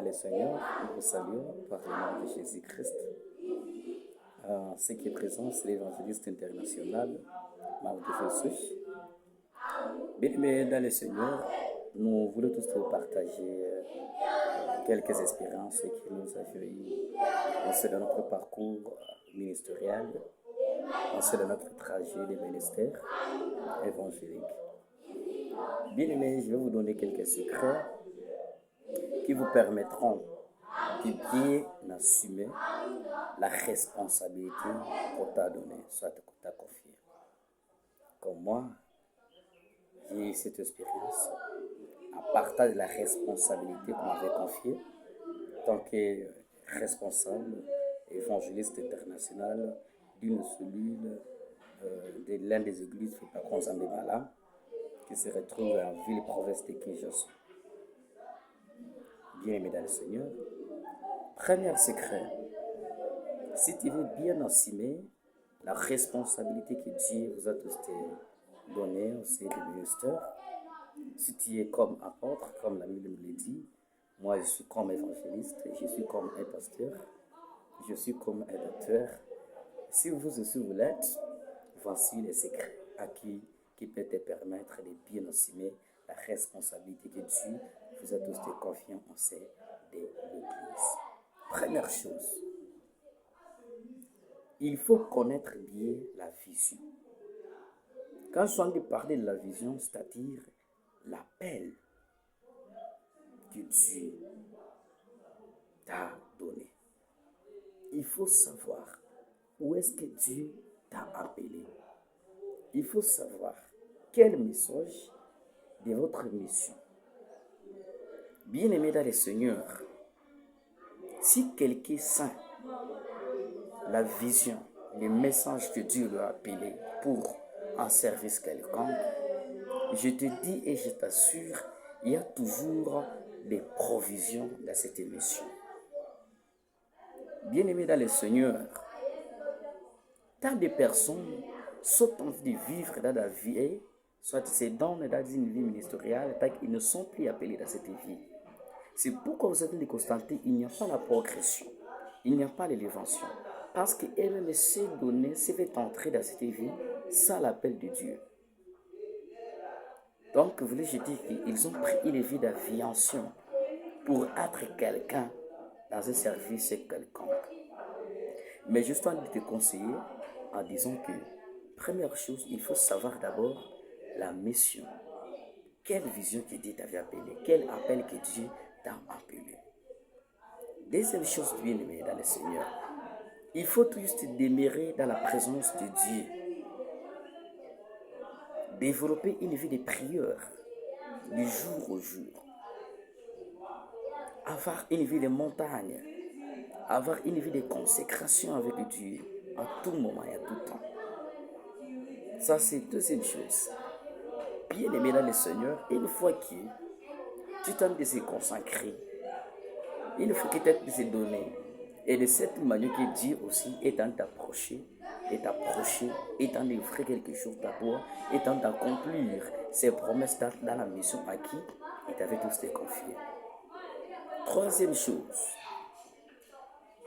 le Seigneur, nous vous saluons par le nom de Jésus-Christ. Ce qui est présent, c'est l'évangéliste international, Marc de Jesus. Bien-aimés dans le Seigneur, nous voulons tous vous partager quelques expériences que nous avions eues dans notre parcours ministériel, dans notre trajet de ministère évangélique. Bien-aimés, je vais vous donner quelques secrets qui vous permettront de bien assumer la responsabilité qu'on t'a donnée, soit qu'on t'a confiée. Comme moi, j'ai eu cette expérience à partir de la responsabilité qu'on m'avait confiée en tant que responsable évangéliste international d'une cellule de l'un des églises de Pakonzambemala qui se retrouve en ville province de Kinshasa. Bien-aimé dans le Seigneur, premier secret, si tu veux bien assumer la responsabilité que Dieu vous a tous donnée aussi de ministère, si tu es comme apôtre, comme la Bible nous le dit, moi je suis comme évangéliste, je suis comme un pasteur, je suis comme un docteur. Si vous aussi vous l'êtes, voici les secrets acquis qui peuvent te permettre de bien assumer la responsabilité que Dieu vous a tous confiée en sein de l'Église. Première chose, il faut connaître bien la vision. Quand je suis en train de parler de la vision, c'est-à-dire l'appel que Dieu t'a donné, il faut savoir où est-ce que Dieu t'a appelé. Il faut savoir quel message de votre mission. Bien-aimé dans le Seigneur, si quelqu'un sent la vision, le message que Dieu lui a appelé pour un service quelconque, je te dis et je t'assure, il y a toujours des provisions dans cette mission. Bien-aimé dans le Seigneur, tant de personnes sont en train de vivre dans la vie, soit c'est dans une vie ministérielle, tant qu'ils ne sont plus appelés dans cette vie. C'est pourquoi vous êtes de constater il n'y a pas la progression, il n'y a pas l'élévation. Parce qu'elle s'est donnée, s'est fait entrer dans cette vie sans l'appel de Dieu. Donc, voulez-je dire qu'ils ont pris une vie d'aviation pour être quelqu'un dans un service quelconque. Mais je suis en train de te conseiller en disant que, première chose, il faut savoir d'abord la mission. Quelle vision que Dieu t'avait appelé, quel appel que Dieu t'a appelé. Deuxième chose, bien aimée dans le Seigneur, il faut tout juste demeurer dans la présence de Dieu. Développer une vie de prière du jour au jour. Avoir une vie de montagne. Avoir une vie de consécration avec Dieu à tout moment et à tout temps. Ça, c'est deuxième chose. Bien aimé dans le Seigneur, une fois que tu tentes de se consacrer, une fois que tu tentes de se donner, et de cette manière que Dieu aussi est en t'approcher, et d'offrir quelque chose d'abord, et d'accomplir ses promesses dans la mission à qui il t'avait tous te confié. Troisième chose,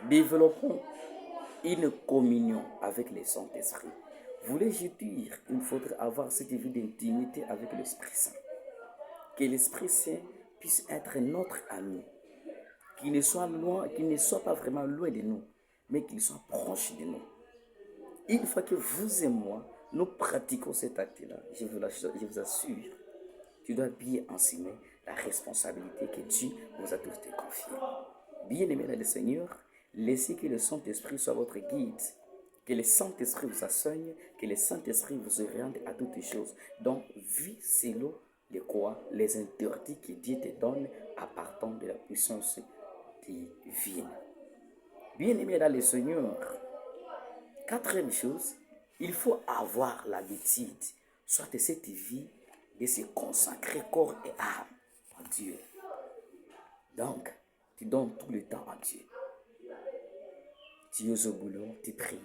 développons une communion avec le Saint-Esprit. Voulais-je dire, il faudrait avoir cette vie d'intimité avec l'Esprit Saint. Que l'Esprit Saint puisse être notre ami. Qu'il ne soit pas vraiment loin de nous, mais qu'il soit proche de nous. Une fois que vous et moi, nous pratiquons cet acte-là, je vous assure, tu dois bien enseigner la responsabilité que Dieu vous a tous confiée. Bien-aimé dans le Seigneur, laissez que le Saint-Esprit soit votre guide. Que le Saint-Esprit vous enseigne, que le Saint-Esprit vous oriente à toutes les choses. Donc, vis selon les interdits que Dieu te donne à partir de la puissance divine. Bien-aimé dans le Seigneur, quatrième chose, il faut avoir l'habitude, soit de cette vie, de se consacrer corps et âme à Dieu. Donc, tu donnes tout le temps à Dieu. Tu es au boulot, tu pries.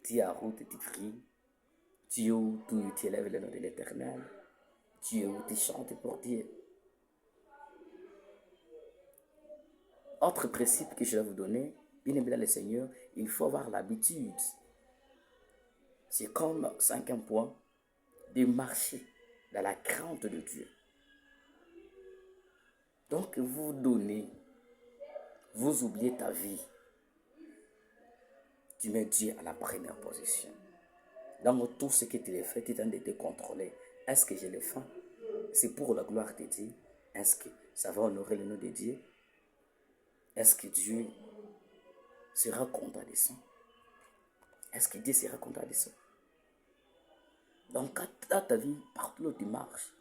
Tu es en route, tu pries. Tu es où tu élèves le nom de l'Éternel. Tu es où tu chantes pour Dieu. Autre principe que je vais vous donner, bien aimé dans le Seigneur, il faut avoir l'habitude. C'est comme cinquième point, de marcher dans la crainte de Dieu. Donc vous donnez, vous oubliez ta vie. Tu mets Dieu à la première position. Dans tout ce que tu fais, tu es en train de te contrôler. Est-ce que je le fais? C'est pour la gloire de Dieu. Est-ce que ça va honorer le nom de Dieu? Est-ce que Dieu sera content de ça? Est-ce que Dieu sera content de ça? Donc, dans ta vie, partout où tu marches,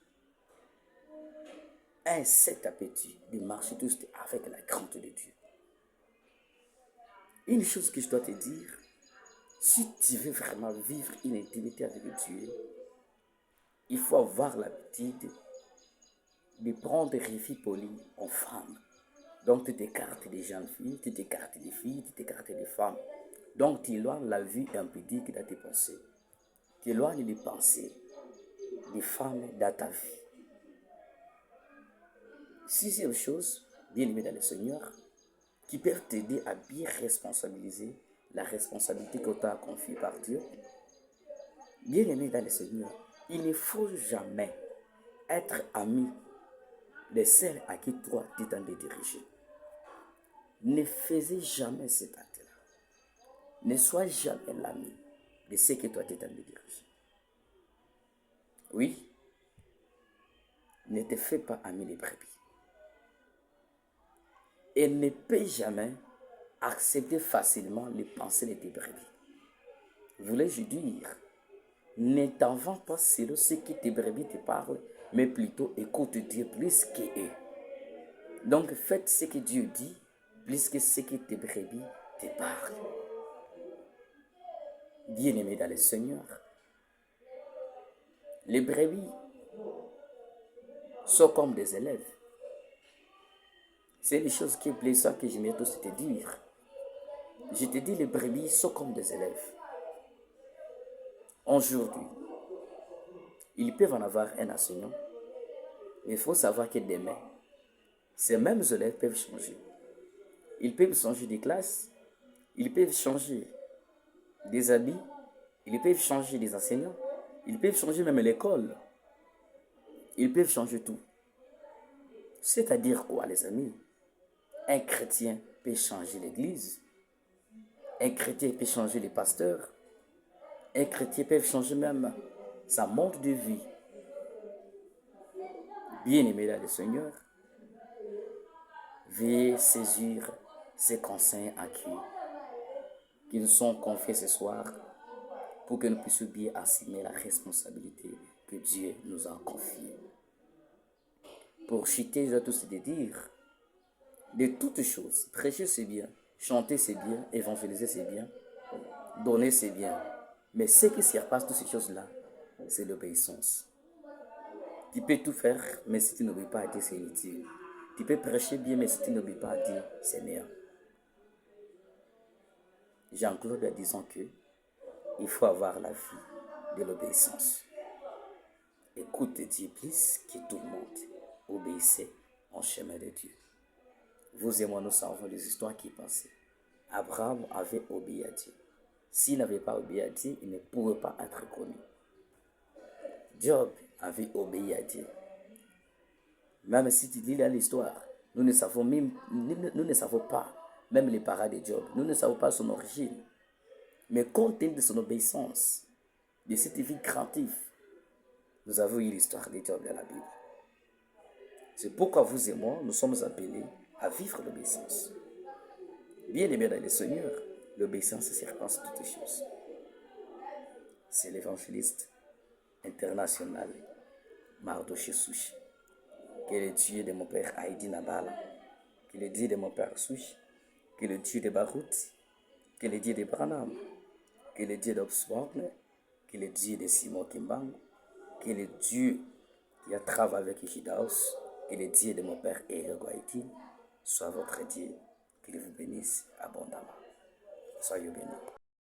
aie cet appétit de marcher tous avec la crainte de Dieu. Une chose que je dois te dire, si tu veux vraiment vivre une intimité avec Dieu, il faut avoir l'habitude de prendre refuge poli en femme. Donc, tu t'écartes des jeunes filles, tu t'écartes des filles, tu t'écartes des femmes. Donc, tu éloignes la vue impudique dans tes pensées. Tu éloignes les pensées des femmes dans ta vie. Sixième chose, bien aimé dans le Seigneur, qui peuvent t'aider à bien responsabiliser la responsabilité que tu as confiée par Dieu. Bien aimé dans le Seigneur, il ne faut jamais être ami de celle à qui toi tu t'en es dirigé. Ne faisez jamais cet acte-là. Ne sois jamais l'ami de ce que toi tu t'en es dirigé. Oui, ne te fais pas ami des brebis. Et ne peut jamais accepter facilement les pensées de tes brebis. Voulais-je dire, ne t'en vends pas selon ce que tes brebis te parlent, mais plutôt écoute Dieu plus qu'eux. Donc faites ce que Dieu dit, plus que ce que tes brebis te parlent. Bien-aimés dans le Seigneur, les brebis sont comme des élèves. C'est une chose qui est blessante que j'aimerais tous te dire. Je te dis, les brebis sont comme des élèves. Aujourd'hui, ils peuvent en avoir un enseignant, mais il faut savoir que demain, ces mêmes élèves peuvent changer. Ils peuvent changer de classe, ils peuvent changer des habits, ils peuvent changer des enseignants, ils peuvent changer même l'école. Ils peuvent changer tout. C'est-à-dire quoi, les amis? Un chrétien peut changer l'église. Un chrétien peut changer les pasteurs. Un chrétien peut changer même sa mode de vie. Bien-aimés dans le Seigneur, veuillez saisir ces conseils acquis qui nous sont confiés ce soir pour que nous puissions bien assumer la responsabilité que Dieu nous a confiée. Pour chuter, je dois tous te dire, de toutes choses, prêcher c'est bien, chanter c'est bien, évangéliser c'est bien, donner c'est bien. Mais ce qui surpasse toutes ces choses-là, c'est l'obéissance. Tu peux tout faire, mais si tu n'obéis pas à Dieu, c'est inutile. Tu peux prêcher bien, mais si tu n'obéis pas à Dieu, c'est néant. Jean-Claude disant que il faut avoir la vie de l'obéissance. Écoute Dieu plus que tout le monde. Obéissez en chemin de Dieu. Vous et moi, nous savons les histoires qui passaient. Abraham avait obéi à Dieu. S'il n'avait pas obéi à Dieu, il ne pourrait pas être connu. Job avait obéi à Dieu. Même si tu lis l'histoire, nous ne savons pas même les parents de Job. Nous ne savons pas son origine. Mais compte tenu de son obéissance, de cette vie craintive, nous avons eu l'histoire de Job dans la Bible. C'est pourquoi vous et moi, nous sommes appelés à vivre l'obéissance. Bien aimé dans le Seigneur, l'obéissance surpasse toutes choses. C'est l'évangéliste international Mardoché Souche. Que le Dieu de mon père Haïdi Nabala, que le Dieu de mon père Souche, que le Dieu de Barout, que le Dieu de Branham, que le Dieu d'Obsborne, que le Dieu de Simon Kimbang, que le Dieu qui a travaillé avec Hidaos, que le Dieu de mon père Ergo Haïti soit votre Dieu, qu'il vous bénisse abondamment. Soyez bénis.